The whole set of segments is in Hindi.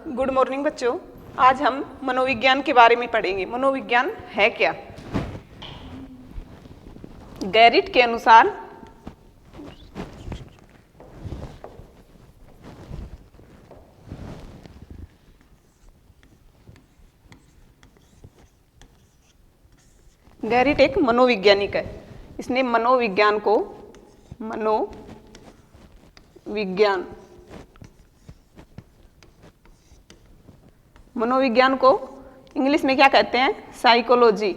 गुड मॉर्निंग बच्चों। आज हम मनोविज्ञान के बारे में पढ़ेंगे। मनोविज्ञान है क्या? गैरिट के अनुसार गैरिट एक मनोवैज्ञानिक है। इसने मनोविज्ञान को इंग्लिश में क्या कहते हैं? साइकोलॉजी।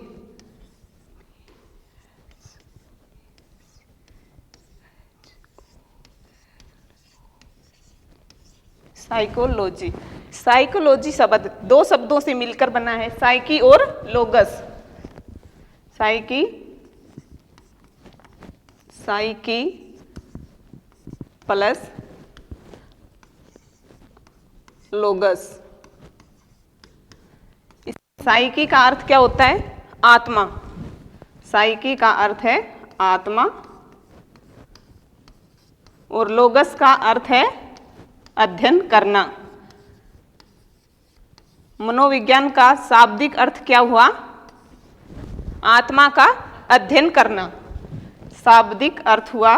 साइकोलॉजी शब्द दो शब्दों से मिलकर बना है, साइकी और लोगस। Psyche plus लोगस। साइकी का अर्थ क्या होता है? आत्मा। साइकी का अर्थ है आत्मा और लोगस का अर्थ है अध्ययन करना। मनोविज्ञान का शाब्दिक अर्थ क्या हुआ? आत्मा का अध्ययन करना। शाब्दिक अर्थ हुआ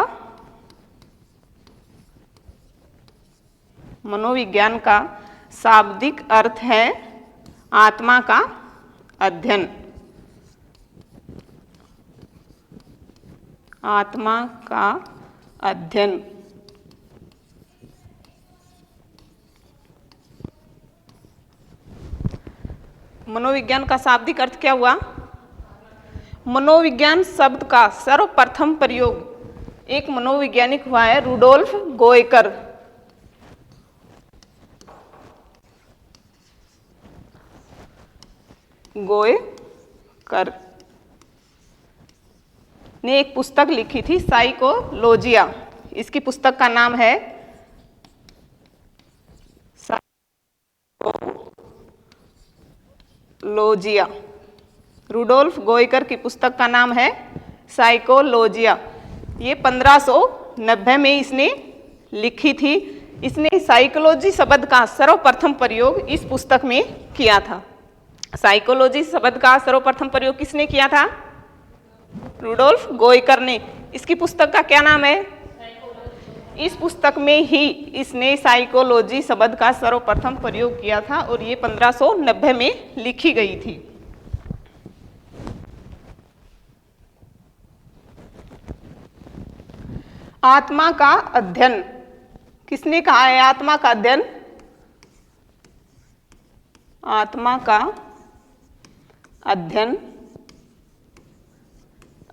मनोविज्ञान का शाब्दिक अर्थ है आत्मा का अध्ययन। आत्मा का अध्ययन। मनोविज्ञान का शाब्दिक अर्थ क्या हुआ? मनोविज्ञान शब्द का सर्वप्रथम प्रयोग एक मनोवैज्ञानिक हुआ है, रुडोल्फ गोएकर। गोएकर ने एक पुस्तक लिखी थी, साइकोलॉजिया। इसकी पुस्तक का नाम है साइकोलॉजिया। रुडोल्फ गोएकर की पुस्तक का नाम है साइकोलॉजिया। ये 1590 में इसने लिखी थी। इसने साइकोलॉजी शब्द का सर्वप्रथम प्रयोग इस पुस्तक में किया था। साइकोलॉजी शब्द का सर्वप्रथम प्रयोग किसने किया था? रुडोल्फ गोएकर ने। इसकी पुस्तक का क्या नाम है? इस पुस्तक में ही इसने साइकोलॉजी शब्द का सर्वप्रथम प्रयोग किया था और ये 1590 में लिखी गई थी। आत्मा का अध्ययन किसने कहा है? आत्मा का अध्ययन, आत्मा का अध्ययन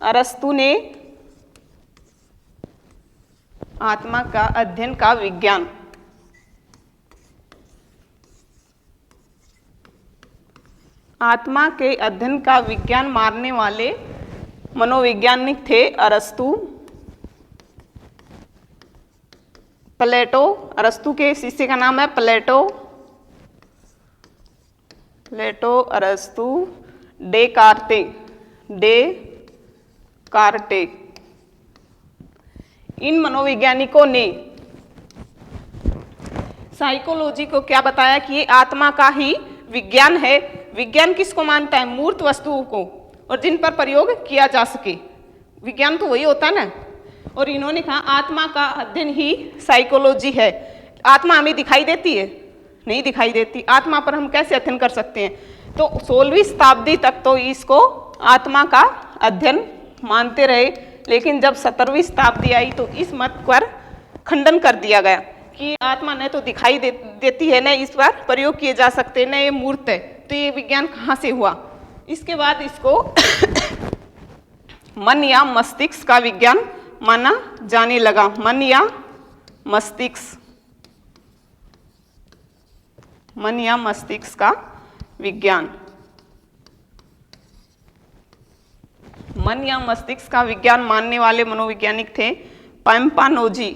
अरस्तु ने आत्मा का अध्ययन का विज्ञान। आत्मा के अध्ययन का विज्ञान मानने वाले मनोवैज्ञानिक थे अरस्तु, प्लेटो। अरस्तु के शिष्य का नाम है प्लेटो, अरस्तु, डेकार्टे। इन मनोवैज्ञानिकों ने साइकोलॉजी को क्या बताया कि ये आत्मा का ही विज्ञान है। विज्ञान किसको मानता है? मूर्त वस्तुओं को, और जिन पर प्रयोग किया जा सके। विज्ञान तो वही होता है ना। और इन्होंने कहा आत्मा का अध्ययन ही साइकोलॉजी है। आत्मा हमें दिखाई देती है? नहीं दिखाई देती। आत्मा पर हम कैसे अध्ययन कर सकते हैं? तो 16वीं शताब्दी तक तो इसको आत्मा का अध्ययन मानते रहे, लेकिन जब 17वीं शताब्दी आई तो इस मत पर खंडन कर दिया गया कि आत्मा न तो दिखाई देती है, न इस पर प्रयोग किए जा सकते, न ये मूर्त है, तो ये विज्ञान कहाँ से हुआ? इसके बाद इसको मन या मस्तिष्क का विज्ञान माना जाने लगा। मन या मस्तिष्क का विज्ञान। मन या मस्तिष्क का विज्ञान मानने वाले मनोवैज्ञानिक थे पैम्पानोजी,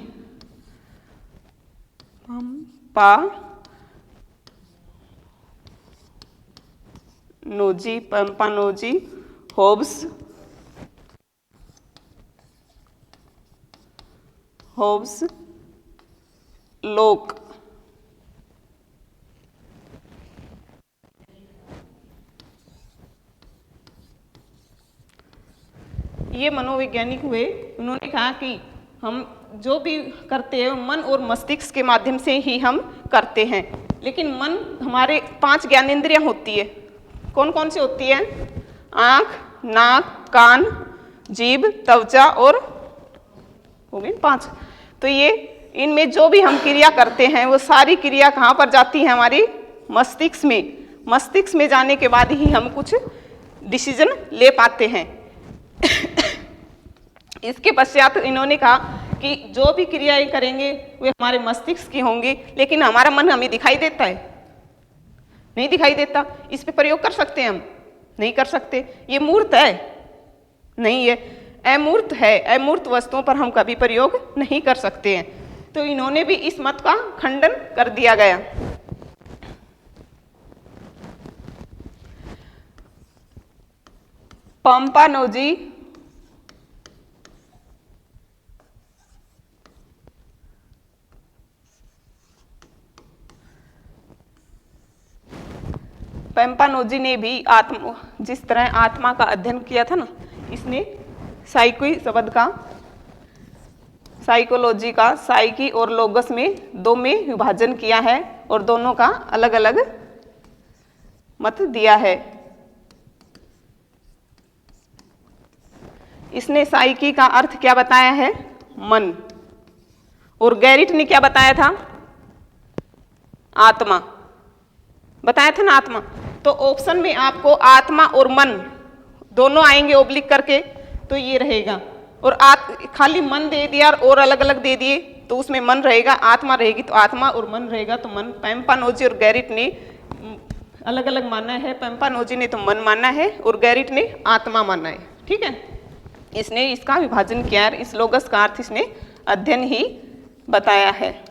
होब्स, लोक। ये मनोवैज्ञानिक हुए। उन्होंने कहा कि हम जो भी करते हैं मन और मस्तिष्क के माध्यम से ही हम करते हैं। लेकिन मन हमारे 5 ज्ञानेंद्रियां होती है। कौन कौन सी होती है? आँख, नाक, कान, जीभ, त्वचा और हो गई 5। तो ये इनमें जो भी हम क्रिया करते हैं वो सारी क्रिया कहाँ पर जाती है? हमारी मस्तिष्क में। मस्तिष्क में जाने के बाद ही हम कुछ डिसीजन ले पाते हैं। इसके पश्चात इन्होंने कहा कि जो भी क्रियाएं करेंगे वे हमारे मस्तिष्क की होंगी, लेकिन हमारा मन हमें दिखाई देता है? नहीं दिखाई देता। इस पे प्रयोग कर सकते हैं हम? नहीं कर सकते। ये मूर्त है? नहीं है, अमूर्त है। अमूर्त वस्तुओं पर हम कभी प्रयोग नहीं कर सकते हैं। तो इन्होंने भी इस मत का खंडन कर दिया गया। पाम्पानोजी ने भी जिस तरह आत्मा का अध्ययन किया था ना, इसने साइकी शब्द का, साइकोलॉजी का साइकी और लोगस में 2 में विभाजन किया है और दोनों का अलग अलग मत दिया है। इसने साइकी का अर्थ क्या बताया है? मन। और गैरिट ने क्या बताया था? आत्मा बताया था ना, आत्मा। तो ऑप्शन में आपको आत्मा और मन दोनों आएंगे ओब्लिक करके, तो ये रहेगा। और खाली मन दे दिया और अलग अलग दे दिए तो उसमें मन रहेगा, आत्मा रहेगी तो आत्मा और मन रहेगा तो मन। पैम्पानोजी और गैरिट ने अलग अलग माना है। पैम्पानोजी ने तो मन माना है और गैरिट ने आत्मा माना है। ठीक है, इसने इसका विभाजन किया है। इस लोगस का अर्थ इसने अध्ययन ही बताया है।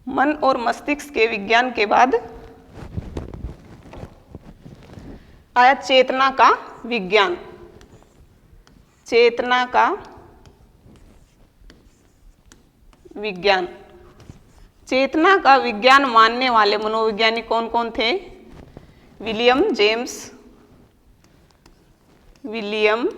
मन और मस्तिष्क के विज्ञान के बाद आया चेतना का विज्ञान। चेतना का विज्ञान। चेतना का विज्ञान मानने वाले मनोवैज्ञानिक कौन कौन थे? William James, William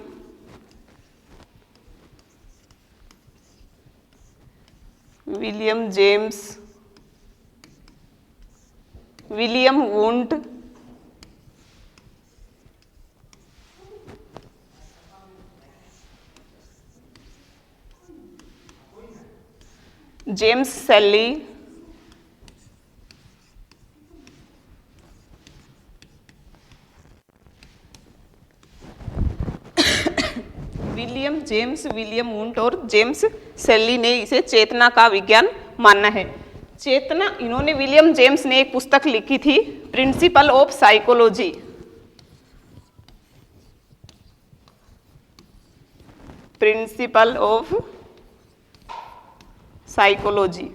Wundt, James सेली, विलियम वुंट और जेम्स सेली ने इसे चेतना का विज्ञान माना है। चेतना, इन्होंने विलियम जेम्स ने एक पुस्तक लिखी थी, principle of psychology. Principle of psychology.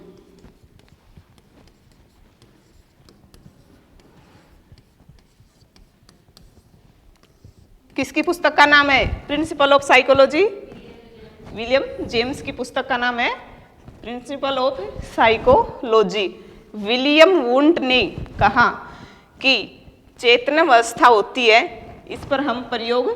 किसकी पुस्तक का नाम है principle of psychology? William James की पुस्तक का नाम है principle of psychology. William Wundt ने कहा कि चेतन अवस्था होती है, इस पर हम प्रयोग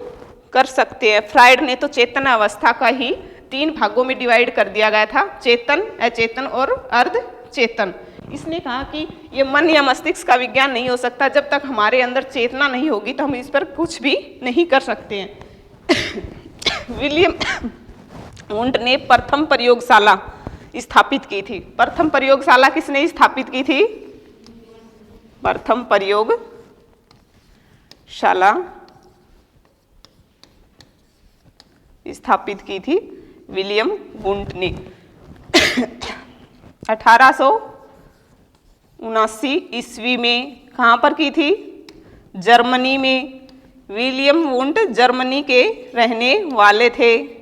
कर सकते हैं। फ्राइड ने तो चेतन अवस्था का ही 3 भागों में डिवाइड कर दिया गया था, चेतन, अचेतन और अर्ध चेतन। इसने कहा कि ये मन या मस्तिष्क का विज्ञान नहीं हो सकता, जब तक हमारे अंदर चेतना नहीं होगी तो हम इस पर कुछ भी नहीं कर सकते हैं। विलियम वुंट ने प्रथम प्रयोगशाला स्थापित की थी। प्रथम प्रयोगशाला किसने स्थापित की थी? प्रथम प्रयोगशाला स्थापित की थी विलियम वुंट ने। 1879 ईस्वी में कहाँ पर की थी? जर्मनी में। विलियम वुंट जर्मनी के रहने वाले थे।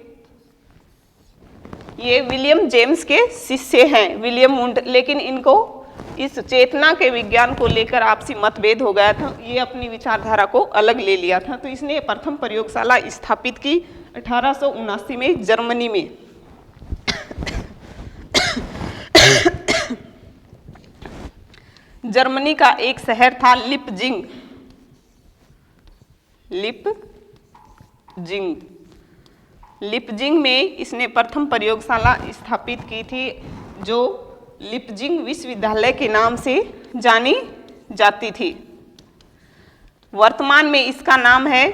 ये विलियम जेम्स के शिष्य हैं विलियम वुंट, लेकिन इनको इस चेतना के विज्ञान को लेकर आपसी मतभेद हो गया था। ये अपनी विचारधारा को अलग ले लिया था, तो इसने प्रथम प्रयोगशाला स्थापित की 1879 में जर्मनी में। जर्मनी का एक शहर था लिपजिंग। लिपजिंग में इसने प्रथम प्रयोगशाला स्थापित की थी, जो लिपजिंग विश्वविद्यालय के नाम से जानी जाती थी। वर्तमान में इसका नाम है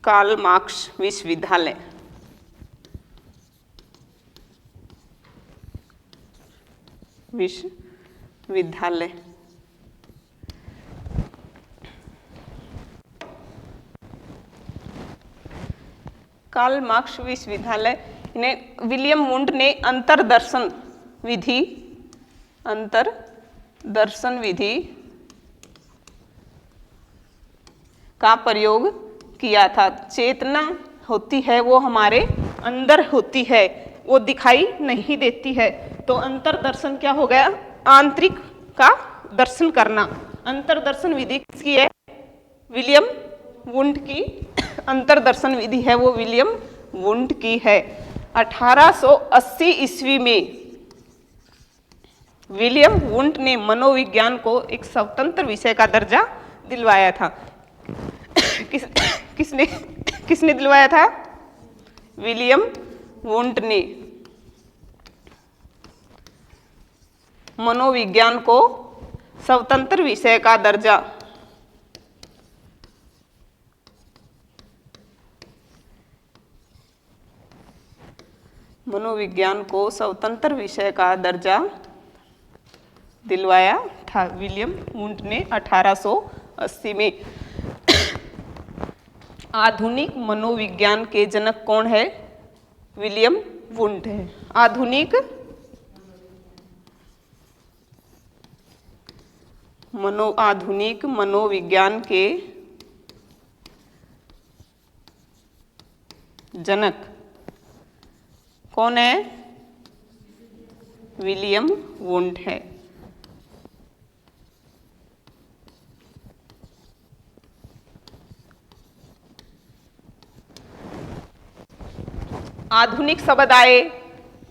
कार्ल मार्क्स विश्वविद्यालय। कार्ल मार्क्स विश्वविद्यालय ने विलियम वुंड ने अंतर्दर्शन विधि का प्रयोग किया था। चेतना होती है वो हमारे अंदर होती है, वो दिखाई नहीं देती है। तो अंतर्दर्शन क्या हो गया? आंतरिक का दर्शन करना। अंतर्दर्शन विधि किसकी है? विलियम वुंड की अंतर्दर्शन विधि है वो विलियम वुंड की है। 1880 ईस्वी में विलियम वुंड ने मनोविज्ञान को एक स्वतंत्र विषय का दर्जा दिलवाया था। किसने दिलवाया था? विलियम वुंड ने मनोविज्ञान को स्वतंत्र विषय का दर्जा दिलवाया था विलियम वुंड ने 1880 में। आधुनिक मनोविज्ञान के जनक कौन है? विलियम वुंड है। आधुनिक मनोविज्ञान के जनक कौन है? विलियम वुंड है। आधुनिक शब्द आए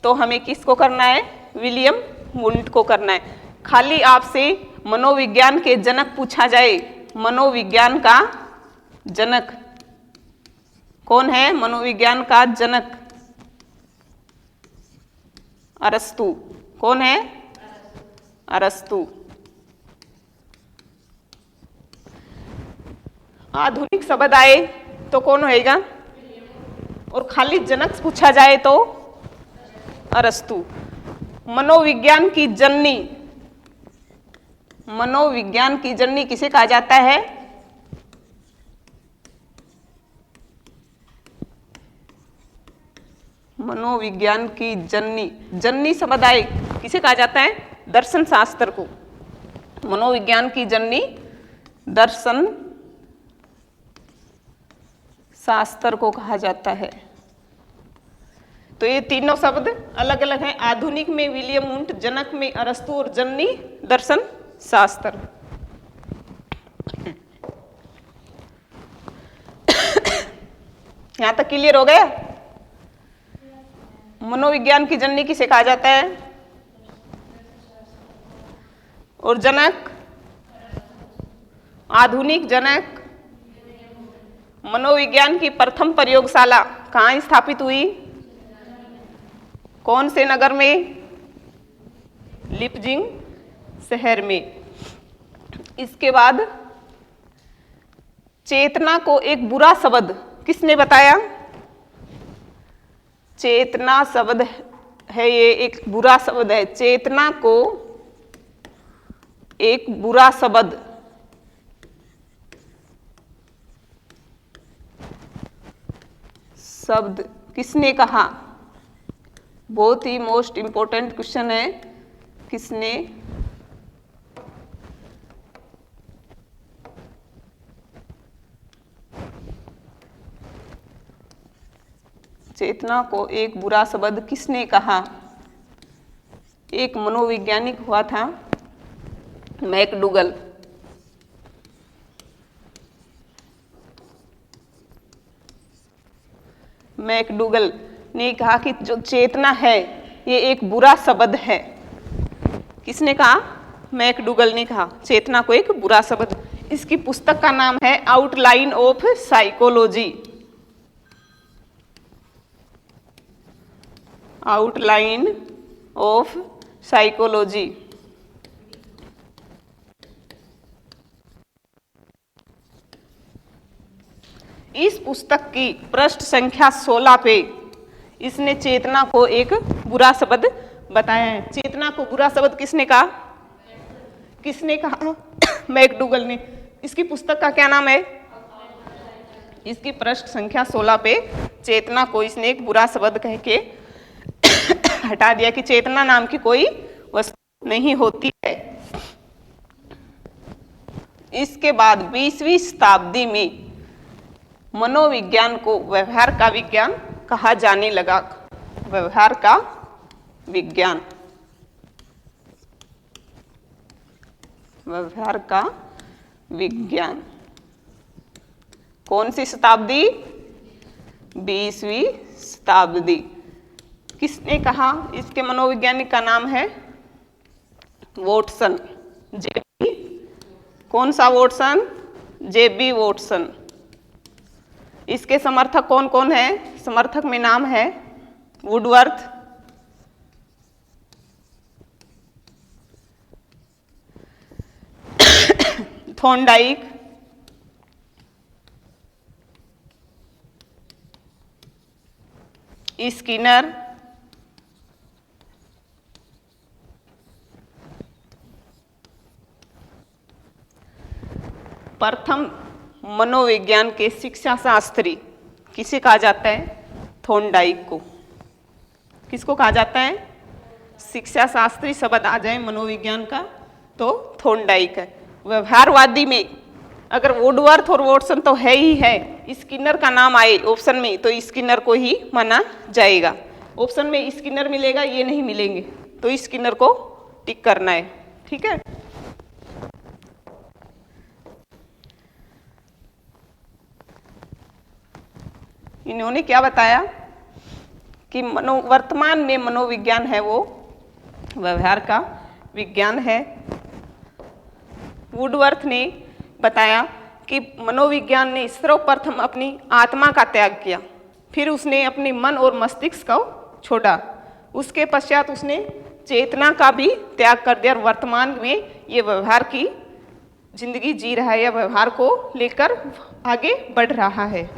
तो हमें किसको करना है? विलियम वुंड को करना है। खाली आपसे मनोविज्ञान के जनक पूछा जाए, मनोविज्ञान का जनक कौन है? मनोविज्ञान का जनक अरस्तु। कौन है? अरस्तु। आधुनिक शब्द आए तो कौन होएगा? और खाली जनक पूछा जाए तो अरस्तु। मनोविज्ञान की जननी किसे कहा जाता है? मनोविज्ञान की जननी शब्द आए किसे कहा जाता है? दर्शन शास्त्र को। मनोविज्ञान की जननी दर्शन शास्त्र को कहा जाता है। तो ये तीनों शब्द अलग अलग हैं। आधुनिक में विलियम वुंड, जनक में अरस्तु और जननी दर्शन शास्त्र। यहां तक क्लियर हो गया? मनोविज्ञान की जननी किसे कहा जाता है? और जनक? आधुनिक जनक। मनोविज्ञान की प्रथम प्रयोगशाला कहाँ स्थापित हुई? कौन से नगर में? लिपजिंग शहर में। इसके बाद चेतना को एक बुरा शब्द किसने बताया? चेतना शब्द है, ये एक बुरा शब्द है। चेतना को एक बुरा शब्द किसने कहा? बहुत ही मोस्ट इंपॉर्टेंट क्वेश्चन है। किसने? चेतना को एक बुरा शब्द किसने कहा? एक मनोवैज्ञानिक हुआ था, मैकडूगल। मैकडूगल ने कहा कि जो चेतना है ये एक बुरा शब्द है। किसने कहा? मैकडूगल ने कहा चेतना को एक बुरा शब्द। इसकी पुस्तक का नाम है outline of psychology. Outline of psychology. इस पुस्तक की पृष्ठ संख्या 16 पे इसने चेतना को एक बुरा शब्द बताया है। चेतना को बुरा शब्द किसने कहा? किसने कहा? मैकडूगल ने। इसकी पुस्तक का क्या नाम है? इसकी पृष्ठ संख्या 16 पे चेतना को इसने एक बुरा शब्द कह के हटा दिया कि चेतना नाम की कोई वस्तु नहीं होती है। इसके बाद 20वीं शताब्दी में मनोविज्ञान को व्यवहार का विज्ञान कहा जाने लगा। व्यवहार का विज्ञान। व्यवहार का विज्ञान। कौन सी शताब्दी? 20वीं शताब्दी। किसने कहा? इसके मनोवैज्ञानिक का नाम है वॉटसन। जेबी। कौन सा वॉटसन? जेबी वॉटसन। इसके समर्थक कौन कौन है? समर्थक में नाम है वुडवर्थ, थॉर्नडाइक, स्किनर, प्रथम मनोविज्ञान के शिक्षा शास्त्री किसे कहा जाता है? थॉर्नडाइक को। किसको कहा जाता है? शिक्षा शास्त्री शब्द आ जाए मनोविज्ञान का तो थॉर्नडाइक है। व्यवहारवादी में अगर वुडवर्थ और वॉटसन तो है ही है, स्किनर का नाम आए ऑप्शन में तो स्किनर को ही माना जाएगा। ऑप्शन में स्किनर मिलेगा, ये नहीं मिलेंगे, तो स्किनर को टिक करना है। ठीक है। इन्होंने क्या बताया कि वर्तमान में मनोविज्ञान है वो व्यवहार का विज्ञान है। वुडवर्थ ने बताया कि मनोविज्ञान ने सर्वप्रथम अपनी आत्मा का त्याग किया, फिर उसने अपने मन और मस्तिष्क को छोड़ा, उसके पश्चात उसने चेतना का भी त्याग कर दिया और वर्तमान में ये व्यवहार की जिंदगी जी रहा है या व्यवहार को लेकर आगे बढ़ रहा है।